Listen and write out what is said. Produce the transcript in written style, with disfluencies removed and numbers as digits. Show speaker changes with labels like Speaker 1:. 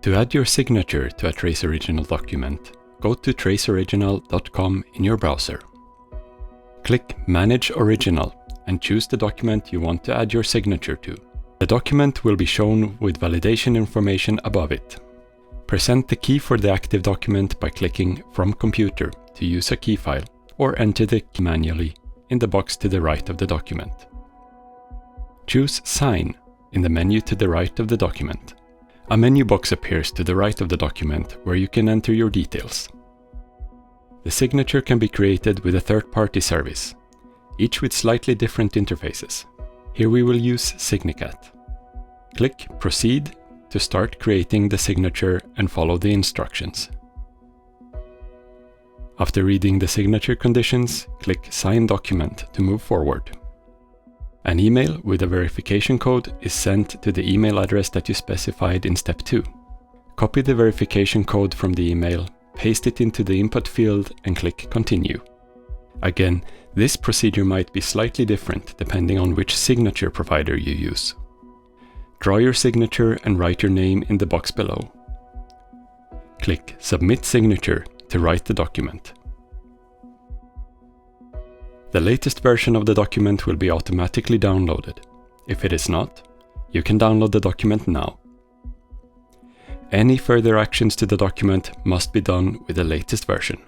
Speaker 1: To add your signature to a Trace Original document, go to traceoriginal.com in your browser. Click Manage Original and choose the document you want to add your signature to. The document will be shown with validation information above it. Present the key for the active document by clicking From Computer to use a key file, or enter the key manually in the box to the right of the document. Choose Sign in the menu to the right of the document. A menu box appears to the right of the document where you can enter your details. The signature can be created with a third-party service, each with slightly different interfaces. Here we will use Signicat. Click Proceed to start creating the signature and follow the instructions. After reading the signature conditions, click Sign Document to move forward. An email with a verification code is sent to the email address that you specified in step 2. Copy the verification code from the email, paste it into the input field and click Continue. Again, this procedure might be slightly different depending on which signature provider you use. Draw your signature and write your name in the box below. Click Submit Signature to write the document. The latest version of the document will be automatically downloaded. If it is not, you can download the document now. Any further actions to the document must be done with the latest version.